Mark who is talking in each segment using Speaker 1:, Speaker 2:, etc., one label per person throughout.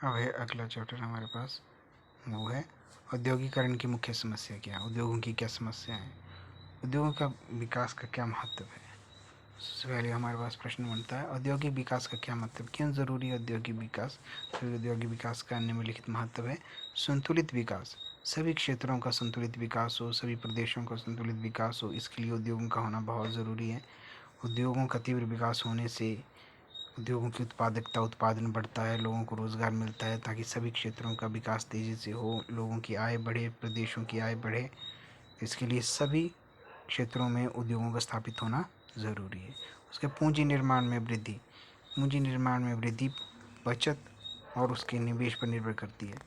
Speaker 1: अब है अगला चैप्टर हमारे पास, वो है औद्योगिकरण की मुख्य समस्या क्या है, उद्योगों की क्या समस्या है, उद्योगों का विकास का क्या महत्व है। सबसे पहले हमारे पास प्रश्न बनता है, औद्योगिक विकास का क्या मतलब, क्यों ज़रूरी है औद्योगिक विकास। तो औद्योगिक विकास का निम्नलिखित महत्व है। संतुलित विकास, सभी क्षेत्रों का संतुलित विकास हो, सभी प्रदेशों का संतुलित विकास हो, इसके लिए उद्योगों का होना बहुत ज़रूरी है। उद्योगों का तीव्र विकास होने से उद्योगों की उत्पादकता, उत्पादन बढ़ता है, लोगों को रोज़गार मिलता है, ताकि सभी क्षेत्रों का विकास तेज़ी से हो, लोगों की आय बढ़े, प्रदेशों की आय बढ़े। इसके लिए सभी क्षेत्रों में उद्योगों का स्थापित होना ज़रूरी है। उसके पूंजी निर्माण में वृद्धि, पूंजी निर्माण में वृद्धि बचत और उसके निवेश पर निर्भर करती है।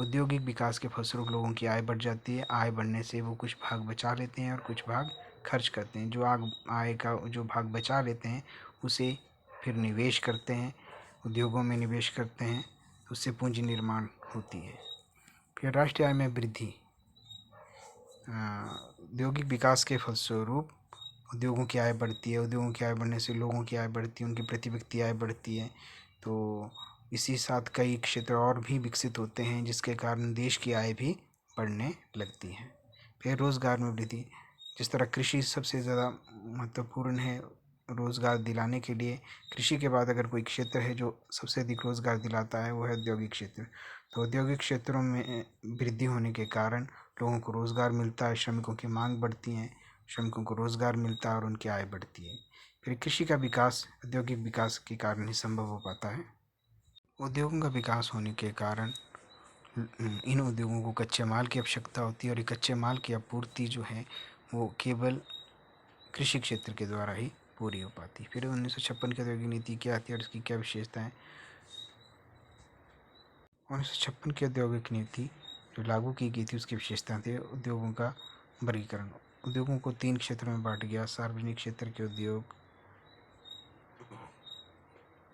Speaker 1: औद्योगिक विकास के फलस्वरूप लोगों की आय बढ़ जाती है, आय बढ़ने से वो कुछ भाग बचा लेते हैं और कुछ भाग खर्च करते हैं। जो आय का जो भाग बचा लेते हैं उसे फिर निवेश करते हैं, उद्योगों में निवेश करते हैं, उससे पूंजी निर्माण होती है। फिर राष्ट्रीय आय में वृद्धि, औद्योगिक विकास के फलस्वरूप उद्योगों की आय बढ़ती है, उद्योगों की आय बढ़ने से लोगों की आय बढ़ती है, उनकी प्रति व्यक्ति आय बढ़ती है। तो इसी साथ कई क्षेत्र और भी विकसित होते हैं, जिसके कारण देश की आय भी बढ़ने लगती है। फिर रोज़गार में वृद्धि, जिस तरह कृषि सबसे ज़्यादा महत्वपूर्ण है रोज़गार दिलाने के लिए। कृषि के बाद अगर कोई क्षेत्र है जो सबसे अधिक रोज़गार दिलाता है, वो है औद्योगिक क्षेत्र। तो औद्योगिक क्षेत्रों में वृद्धि होने के कारण लोगों को रोज़गार मिलता है, श्रमिकों की मांग बढ़ती है, श्रमिकों को रोज़गार मिलता है और उनकी आय बढ़ती है। फिर कृषि का विकास औद्योगिक विकास के कारण ही संभव हो पाता है। उद्योगों का विकास होने के कारण इन उद्योगों को कच्चे माल की आवश्यकता होती है, और ये कच्चे माल की आपूर्ति जो है वो केवल कृषि क्षेत्र के द्वारा ही पूरी हो पाती। फिर 1956 की औद्योगिक नीति क्या आती है और इसकी क्या विशेषताएं। 1956 की औद्योगिक नीति जो लागू की गई थी उसकी विशेषताएं थी उद्योगों का वर्गीकरण। उद्योगों को 3 क्षेत्रों में बांट गया। सार्वजनिक क्षेत्र के उद्योग,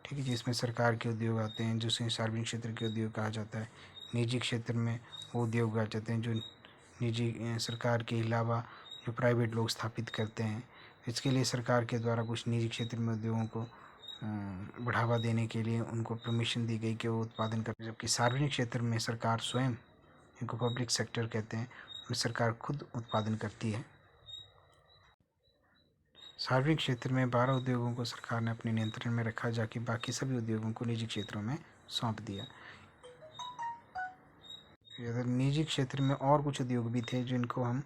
Speaker 1: ठीक है, जिसमें सरकार के उद्योग आते हैं, जिसे सार्वजनिक क्षेत्र के उद्योग कहा जाता है। निजी क्षेत्र में वो उद्योग आ जाते हैं जो निजी सरकार के अलावा जो प्राइवेट लोग स्थापित करते हैं। इसके लिए सरकार के द्वारा कुछ निजी क्षेत्र में उद्योगों को बढ़ावा देने के लिए उनको परमिशन दी गई कि वो उत्पादन करें, जबकि सार्वजनिक क्षेत्र में सरकार स्वयं, इनको पब्लिक सेक्टर कहते हैं, उसमें सरकार खुद उत्पादन करती है। सार्वजनिक क्षेत्र में 12 उद्योगों को सरकार ने अपने नियंत्रण में रखा, जबकि बाकी सभी उद्योगों को निजी क्षेत्रों में सौंप दिया। अगर निजी क्षेत्र में और कुछ उद्योग भी थे जिनको हम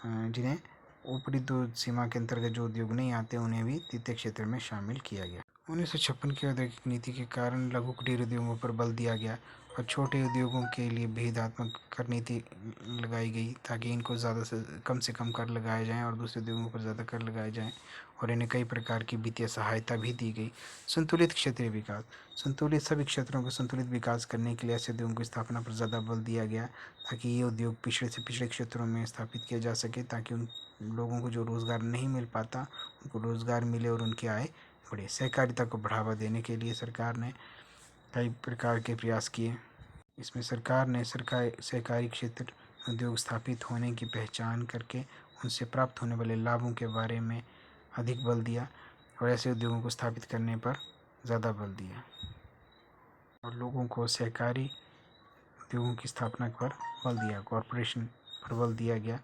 Speaker 1: जिन्हें ऊपरी 2 सीमा के अंतर्गत जो उद्योग नहीं आते, उन्हें भी तृतीय क्षेत्र में शामिल किया गया। 1956 की औद्योगिक नीति के कारण लघु कुटीर उद्योगों पर बल दिया गया और छोटे उद्योगों के लिए भेदात्मक कर नीति लगाई गई, ताकि इनको ज़्यादा से कम कर लगाए जाएं और दूसरे उद्योगों पर ज़्यादा कर लगाए जाएं, और इन्हें कई प्रकार की वित्तीय सहायता भी दी गई। संतुलित क्षेत्रीय विकास, संतुलित सभी क्षेत्रों को संतुलित विकास करने के लिए ऐसे उद्योगों की स्थापना पर ज़्यादा बल दिया गया, ताकि ये उद्योग पिछड़े से पिछड़े क्षेत्रों में स्थापित किया जा सके, ताकि उन लोगों को जो रोज़गार नहीं मिल पाता उनको रोज़गार मिले और उनकी आय बढ़े। सहकारिता को बढ़ावा देने के लिए सरकार ने कई प्रकार के प्रयास किए। इसमें सरकार ने सहकारी क्षेत्र उद्योग स्थापित होने की पहचान करके उनसे प्राप्त होने वाले लाभों के बारे में अधिक बल दिया और ऐसे उद्योगों को स्थापित करने पर ज़्यादा बल दिया, और लोगों को सहकारी उद्योगों की स्थापना पर बल दिया, कॉरपोरेशन पर बल दिया गया।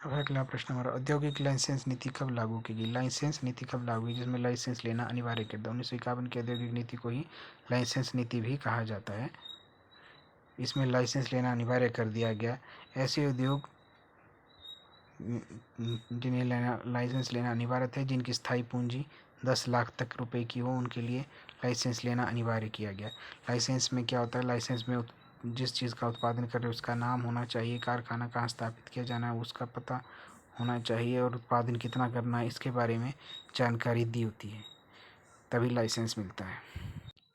Speaker 1: अब अगला प्रश्न हमारा, औद्योगिक लाइसेंस नीति कब लागू की गई। लाइसेंस नीति कब लागू हुई जिसमें लाइसेंस लेना अनिवार्य कर दिया। 1951 की औद्योगिक नीति को ही लाइसेंस नीति भी कहा जाता है। इसमें लाइसेंस लेना अनिवार्य कर दिया गया। ऐसे उद्योग जिन्हें लाइसेंस लेना अनिवार्य थे, जिनकी स्थायी पूंजी 10 लाख तक रुपए की हो, उनके लिए लाइसेंस लेना अनिवार्य किया गया। लाइसेंस में क्या होता है, लाइसेंस में जिस चीज़ का उत्पादन कर रहे हैं उसका नाम होना चाहिए, कारखाना कहाँ स्थापित किया जाना है उसका पता होना चाहिए, और उत्पादन कितना करना है इसके बारे में जानकारी दी होती है, तभी लाइसेंस मिलता है।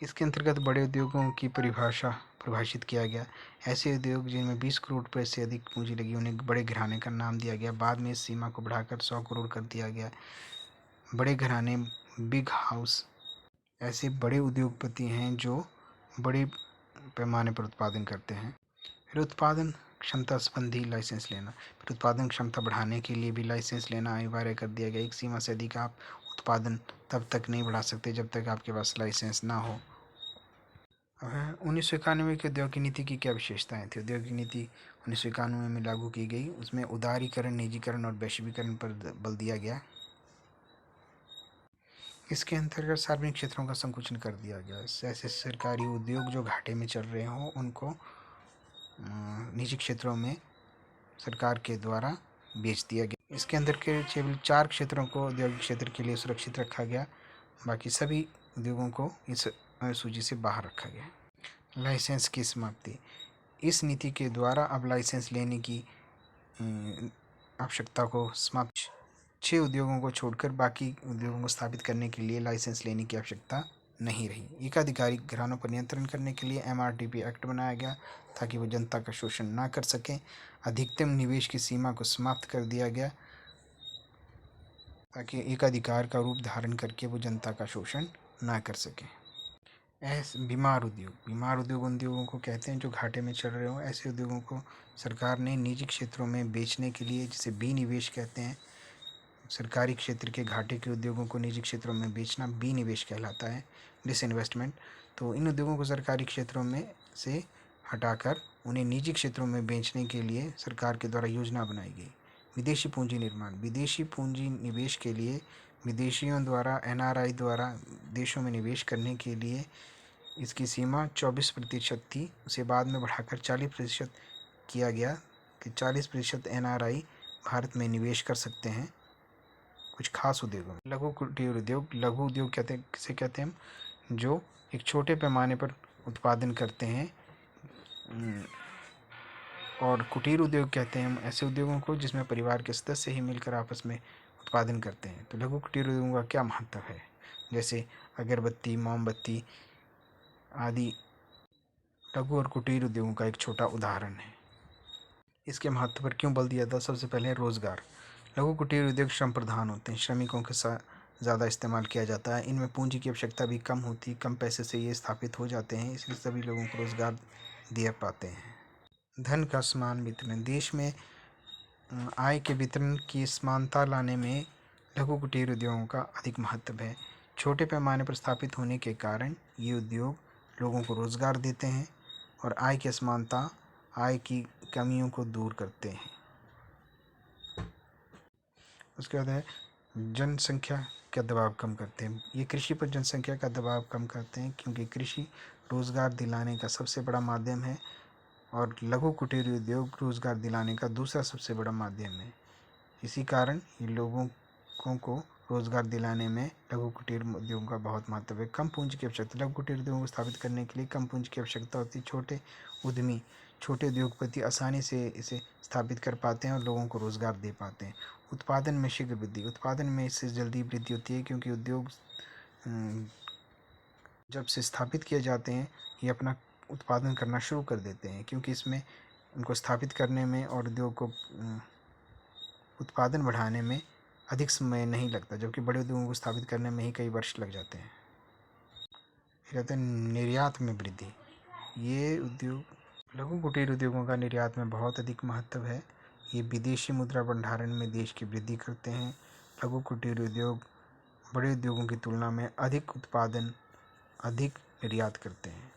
Speaker 1: इसके अंतर्गत बड़े उद्योगों की परिभाषित किया गया। ऐसे उद्योग जिनमें 20 करोड़ रुपए से अधिक पूंजी लगी उन्हें बड़े घराने का नाम दिया गया। बाद में इस सीमा को बढ़ाकर 100 करोड़ कर दिया गया। बड़े घराने, बिग हाउस, ऐसे बड़े उद्योगपति हैं जो बड़े पैमाने पर उत्पादन करते हैं। फिर उत्पादन क्षमता संबंधी लाइसेंस लेना, फिर उत्पादन क्षमता बढ़ाने के लिए भी लाइसेंस लेना अनिवार्य कर दिया गया। एक सीमा से अधिक आप उत्पादन तब तक नहीं बढ़ा सकते जब तक आपके पास लाइसेंस ना हो। 1991 की औद्योगिक नीति की क्या विशेषताएं थी? औद्योगिक नीति 1991 में लागू की गई। उसमें उदारीकरण, निजीकरण और वैश्वीकरण पर बल दिया गया। इसके अंतर्गत सार्वजनिक क्षेत्रों का संकुचन कर दिया गया। ऐसे सरकारी उद्योग जो घाटे में चल रहे हों उनको निजी क्षेत्रों में सरकार के द्वारा बेच दिया गया। इसके अंदर के केवल 4 क्षेत्रों को औद्योगिक क्षेत्र के लिए सुरक्षित रखा गया, बाकी सभी उद्योगों को इस सूची से बाहर रखा गया। लाइसेंस की समाप्ति। इस नीति के द्वारा अब लाइसेंस लेने की आवश्यकता को समाप्त। 6 उद्योगों को छोड़कर बाकी उद्योगों को स्थापित करने के लिए लाइसेंस लेने की आवश्यकता नहीं रही। एकाधिकारी घरानों पर नियंत्रण करने के लिए MRTP एक्ट बनाया गया ताकि वो जनता का शोषण ना कर सकें। अधिकतम निवेश की सीमा को समाप्त कर दिया गया ताकि एकाधिकार का रूप धारण करके वो जनता का शोषण ना कर सकें। बीमार उद्योग उन उद्योगों को कहते हैं जो घाटे में चल रहे हो। ऐसे उद्योगों को सरकार ने निजी क्षेत्रों में बेचने के लिए, जिसे विनिवेश कहते हैं, सरकारी क्षेत्र के घाटे के उद्योगों को निजी क्षेत्रों में बेचना विनिवेश कहलाता है, डिसइन्वेस्टमेंट। तो इन उद्योगों को सरकारी क्षेत्रों में से हटाकर उन्हें निजी क्षेत्रों में बेचने के लिए सरकार के द्वारा योजना बनाई गई। विदेशी पूंजी निर्माण। विदेशी पूंजी निवेश के लिए विदेशियों द्वारा, NRI द्वारा देशों में निवेश करने के लिए इसकी सीमा 24% थी। उसे बाद में बढ़ाकर 40% किया गया कि 40% NRI भारत में निवेश कर सकते हैं कुछ खास उद्योगों में। लघु कुटीर उद्योग। लघु उद्योग किसे कहते हैं हम? जो एक छोटे पैमाने पर उत्पादन करते हैं। और कुटीर उद्योग कहते हैं हम ऐसे उद्योगों को जिसमें परिवार के सदस्य ही मिलकर आपस में उत्पादन करते हैं। तो लघु कुटीर उद्योगों का क्या महत्व है? जैसे अगरबत्ती, मोमबत्ती आदि लघु और कुटीर उद्योगों का एक छोटा उदाहरण है। इसके महत्व पर क्यों बल दिया था? सबसे पहले रोजगार। लघु कुटीर उद्योग श्रम प्रधान होते हैं, श्रमिकों के साथ ज़्यादा इस्तेमाल किया जाता है। इनमें पूंजी की आवश्यकता भी कम होती, कम पैसे से ये स्थापित हो जाते हैं, इसलिए सभी लोगों को रोजगार दे पाते हैं। धन का समान वितरण। देश में आय के वितरण की समानता लाने में लघु कुटीर उद्योगों का अधिक महत्व है। छोटे पैमाने पर स्थापित होने के कारण ये उद्योग लोगों को रोजगार देते हैं और आय की असमानता, आय की कमियों को दूर करते हैं। उसके बाद है जनसंख्या का दबाव कम करते हैं। ये कृषि पर जनसंख्या का दबाव कम करते हैं क्योंकि कृषि रोजगार दिलाने का सबसे बड़ा माध्यम है और लघु कुटीर उद्योग रोजगार दिलाने का दूसरा सबसे बड़ा माध्यम है। इसी कारण ये लोगों को रोजगार दिलाने में लघु कुटीर उद्योगों का बहुत महत्व है। कम पूंजी की आवश्यकता। लघु कुटीर उद्योगों को स्थापित करने के लिए कम पूंजी की आवश्यकता होती है। छोटे उद्यमी, छोटे उद्योगपति आसानी से इसे स्थापित कर पाते हैं और लोगों को रोजगार दे पाते हैं। उत्पादन में शीघ्र वृद्धि। उत्पादन में इससे जल्दी वृद्धि होती है क्योंकि उद्योग जब से स्थापित किए जाते हैं ये अपना उत्पादन करना शुरू कर देते हैं क्योंकि इसमें उनको स्थापित करने में और उद्योग को उत्पादन बढ़ाने में अधिक समय नहीं लगता, जबकि बड़े उद्योगों को स्थापित करने में ही कई वर्ष लग जाते हैं। फिर आता है निर्यात में वृद्धि। ये उद्योग, लघु कुटीर उद्योगों का निर्यात में बहुत अधिक महत्व है। ये विदेशी मुद्रा भंडारण में देश की वृद्धि करते हैं। लघु कुटीर उद्योग बड़े उद्योगों की तुलना में अधिक उत्पादन, अधिक निर्यात करते हैं।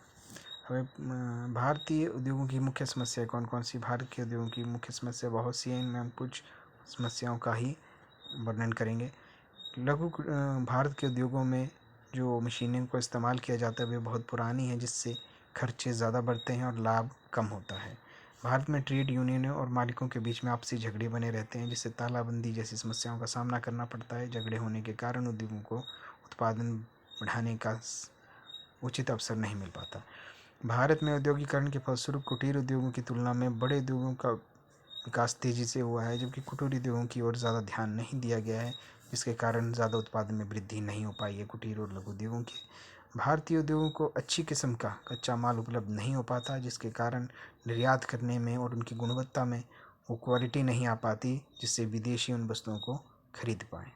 Speaker 1: हमें भारतीय उद्योगों की मुख्य समस्या कौन कौन सी? भारत के उद्योगों की मुख्य समस्या बहुत सी हैं, इनमें हम कुछ समस्याओं का ही वर्णन करेंगे। भारत के उद्योगों में जो मशीनें को इस्तेमाल किया जाता है वे बहुत पुरानी है, जिससे खर्चे ज़्यादा बढ़ते हैं और लाभ कम होता है। भारत में ट्रेड यूनियनों और मालिकों के बीच में आपसी झगड़े बने रहते हैं, जिससे तालाबंदी जैसी समस्याओं का सामना करना पड़ता है। झगड़े होने के कारण उद्योगों को उत्पादन बढ़ाने का उचित अवसर नहीं मिल पाता। भारत में औद्योगिकरण के फलस्वरूप कुटीर उद्योगों की तुलना में बड़े उद्योगों का विकास तेज़ी से हुआ है, जबकि कुटीर उद्योगों की ओर ज़्यादा ध्यान नहीं दिया गया है, जिसके कारण ज़्यादा उत्पादन में वृद्धि नहीं हो पाई है कुटीर और लघु उद्योगों की। भारतीय उद्योगों को अच्छी किस्म का कच्चा माल उपलब्ध नहीं हो पाता, जिसके कारण निर्यात करने में और उनकी गुणवत्ता में वो क्वालिटी नहीं आ पाती, जिससे विदेशी उन वस्तुओं को खरीद पाएँ।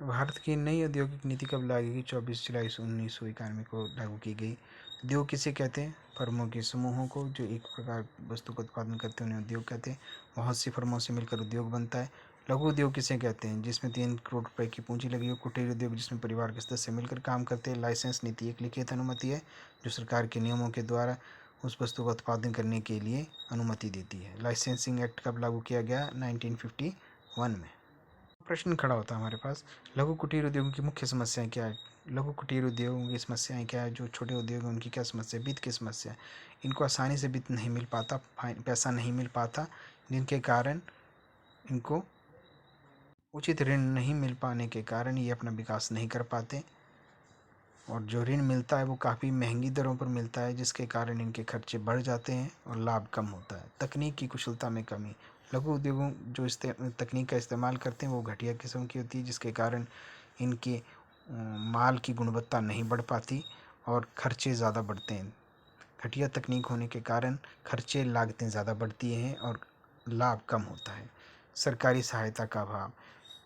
Speaker 1: भारत की नई औद्योगिक नीति कब लागू की? 24 जुलाई 1991 को लागू की गई। उद्योग किसे कहते हैं? फर्मों के समूहों को जो एक प्रकार वस्तु का उत्पादन करते हैं उन्हें उद्योग कहते हैं। बहुत सी फर्मों से मिलकर उद्योग बनता है। लघु उद्योग किसे कहते हैं? जिसमें 3 करोड़ रुपए की पूंजी लगी हो। कुटीर उद्योग जिसमें परिवार के सदस्य मिलकर काम करते हैं। लाइसेंस नीति एक लिखित अनुमति है जो सरकार के नियमों के द्वारा उस वस्तु का उत्पादन करने के लिए अनुमति देती है। लाइसेंसिंग एक्ट कब लागू किया गया? 1951 में। प्रश्न खड़ा होता है हमारे पास, लघु कुटीर उद्योगों की मुख्य समस्याएं क्या है? लघु कुटीर उद्योगों की समस्याएं क्या है? जो छोटे उद्योग हैं उनकी क्या समस्या है? वित्त की समस्या है। इनको आसानी से वित्त नहीं मिल पाता, पैसा नहीं मिल पाता, जिनके कारण इनको उचित ऋण नहीं मिल पाने के कारण ये अपना विकास नहीं कर पाते, और जो ऋण मिलता है वो काफ़ी महंगी दरों पर मिलता है, जिसके कारण इनके खर्चे बढ़ जाते हैं और लाभ कम होता है। तकनीक की कुशलता में कमी। लघु उद्योगों जो तकनीक का इस्तेमाल करते हैं वो घटिया किस्म की होती है, जिसके कारण इनके माल की गुणवत्ता नहीं बढ़ पाती और खर्चे ज़्यादा बढ़ते हैं। घटिया तकनीक होने के कारण खर्चे लागतें ज़्यादा बढ़ती हैं और लाभ कम होता है। सरकारी सहायता का अभाव।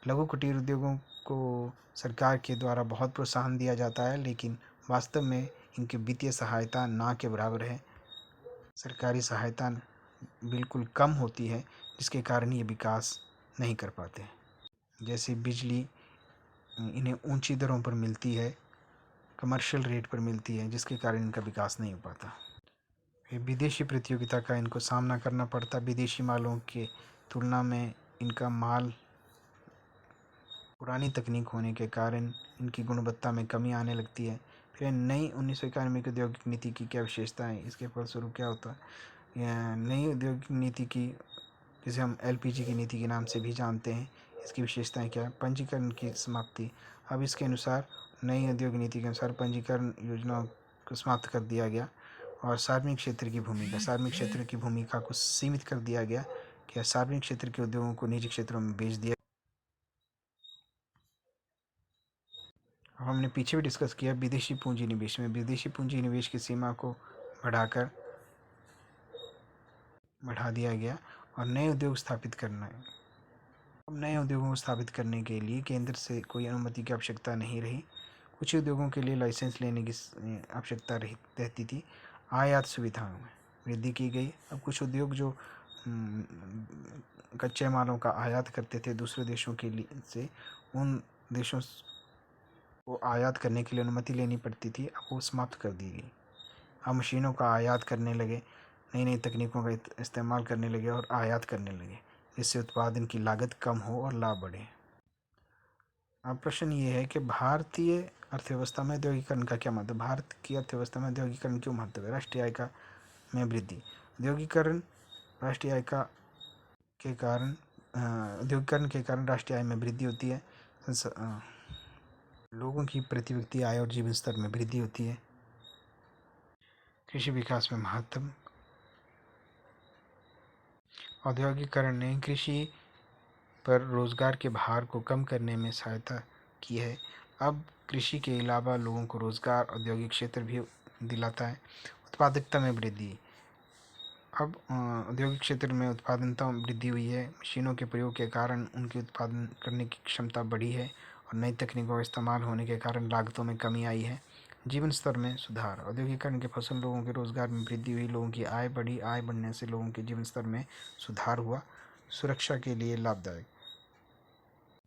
Speaker 1: लघु कुटीर उद्योगों को सरकार के द्वारा बहुत प्रोत्साहन दिया जाता है, लेकिन वास्तव में इनकी वित्तीय सहायता ना के बराबर है। सरकारी सहायता बिल्कुल कम होती है, जिसके कारण ये विकास नहीं कर पाते। जैसे बिजली इन्हें ऊंची दरों पर मिलती है, कमर्शियल रेट पर मिलती है, जिसके कारण इनका विकास नहीं हो पाता। फिर विदेशी प्रतियोगिता का इनको सामना करना पड़ता। विदेशी मालों की तुलना में इनका माल पुरानी तकनीक होने के कारण इनकी गुणवत्ता में कमी आने लगती है। फिर नई 1991 की औद्योगिक नीति की क्या विशेषता है? इसके फलस्वरूप क्या होता है? नई औद्योगिक नीति की, जिसे हम एलपीजी की नीति के नाम से भी जानते हैं, इसकी विशेषताएं क्या है? पंजीकरण की समाप्ति। अब इसके अनुसार नई औद्योगिक नीति के अनुसार पंजीकरण योजनाओं को समाप्त कर दिया गया और सार्वजनिक क्षेत्र की भूमिका को सीमित कर दिया गया कि सार्वजनिक क्षेत्र के उद्योगों को निजी क्षेत्रों में बेच दिया। अब हमने पीछे भी डिस्कस किया विदेशी पूंजी निवेश में। विदेशी पूंजी निवेश की सीमा को बढ़ा दिया गया और नए उद्योग स्थापित करना है। अब नए उद्योगों को स्थापित करने के लिए केंद्र से कोई अनुमति की आवश्यकता नहीं रही। कुछ उद्योगों के लिए लाइसेंस लेने की आवश्यकता रहती थी। आयात सुविधाओं में वृद्धि की गई। अब कुछ उद्योग जो कच्चे मालों का आयात करते थे दूसरे देशों के लिए से, उन देशों को आयात करने के लिए अनुमति लेनी पड़ती थी, अब वो समाप्त कर दी गई। अब मशीनों का आयात करने लगे, नई नई तकनीकों का इस्तेमाल करने लगे और आयात करने लगे, जिससे उत्पादन की लागत कम हो और लाभ बढ़े। अब प्रश्न ये है कि भारतीय अर्थव्यवस्था में औद्योगिकरण का क्या महत्व है? भारत की अर्थव्यवस्था में औद्योगिकरण क्यों महत्व है? राष्ट्रीय आय का में वृद्धि। औद्योगिकरण राष्ट्रीय आय का के कारण औद्योगिकरण के कारण राष्ट्रीय आय में वृद्धि होती है। लोगों की प्रति व्यक्ति आय और जीवन स्तर में वृद्धि होती है। कृषि विकास में महत्व। औद्योगिकरण ने कृषि पर रोजगार के भार को कम करने में सहायता की है। अब कृषि के अलावा लोगों को रोजगार औद्योगिक क्षेत्र भी दिलाता है। उत्पादकता में वृद्धि। अब औद्योगिक क्षेत्र में उत्पादकता में वृद्धि हुई है। मशीनों के प्रयोग के कारण उनकी उत्पादन करने की क्षमता बढ़ी है और नई तकनीकों का इस्तेमाल होने के कारण लागतों में कमी आई है। जीवन स्तर में सुधार। औद्योगिकरण के फलस्वरूप लोगों के रोजगार में वृद्धि हुई, लोगों की आय बढ़ी, आय बढ़ने से लोगों के जीवन स्तर में सुधार हुआ। सुरक्षा के लिए लाभदायक।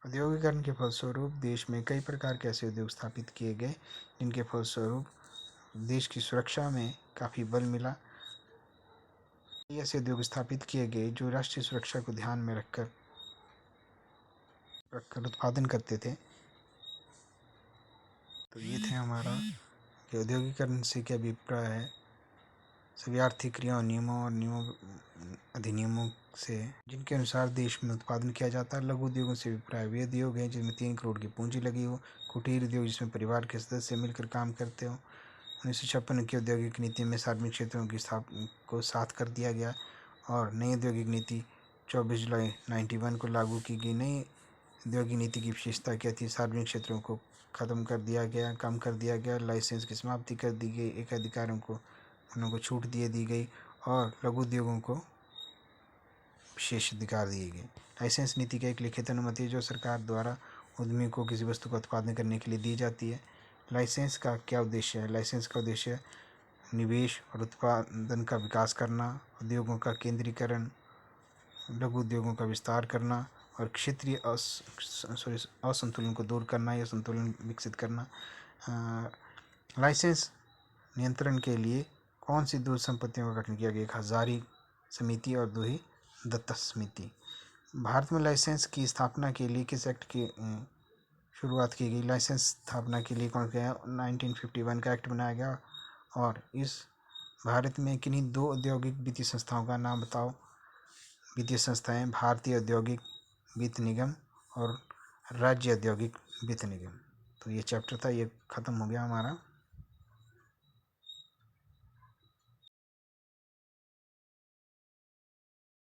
Speaker 1: औद्योगिकरण के फलस्वरूप देश में कई प्रकार के ऐसे उद्योग स्थापित किए गए जिनके फलस्वरूप देश की सुरक्षा में काफ़ी बल मिला। ऐसे उद्योग स्थापित किए गए जो राष्ट्रीय सुरक्षा को ध्यान में रखकर उत्पादन करते थे। तो ये थे हमारा कि औद्योगिकरण से क्या अभिप्राय है। सभी आर्थिक क्रियाओं, नियमों और अधिनियमों से जिनके अनुसार देश में उत्पादन किया जाता है। लघु उद्योगों से अभिप्राय वे उद्योग हैं जिनमें 3 करोड़ की पूंजी लगी हो। कुटीर उद्योग जिसमें परिवार के सदस्य मिलकर काम करते हो। 1956 की औद्योगिक नीति में सार्वजनिक क्षेत्रों की स्थापना को साथ कर दिया गया और नई औद्योगिक नीति 24 जुलाई 1991 को लागू की गई। नई औद्योगिक नीति की विशेषता क्या थी? सार्वजनिक क्षेत्रों को ख़त्म कर दिया गया, कम कर दिया गया, लाइसेंस की समाप्ति कर दी गई, एक अधिकारों को उनको छूट दी गई और लघु उद्योगों को विशेष अधिकार दिए गए। लाइसेंस नीति का एक लिखित अनुमति जो सरकार द्वारा उद्यमी को किसी वस्तु का उत्पादन करने के लिए दी जाती है। लाइसेंस का क्या उद्देश्य है? लाइसेंस का उद्देश्य निवेश और उत्पादन का विकास करना, उद्योगों का केंद्रीकरण, लघु उद्योगों का विस्तार करना और क्षेत्रीय असंतुलन को दूर करना या संतुलन विकसित करना। लाइसेंस नियंत्रण के लिए कौन सी दो संपत्तियों का गठन किया गया? एक हजारी समिति और दो ही दत्ता समिति। भारत में लाइसेंस की स्थापना के लिए किस एक्ट की शुरुआत की गई? लाइसेंस स्थापना के लिए कौन सा 1951 का एक्ट बनाया गया। और इस भारत में किन्हीं दो औद्योगिक वित्तीय संस्थाओं का नाम बताओ। वित्तीय संस्थाएं भारतीय औद्योगिक वित्त निगम और राज्य औद्योगिक वित्त निगम। तो ये चैप्टर था, ये खत्म हो गया हमारा।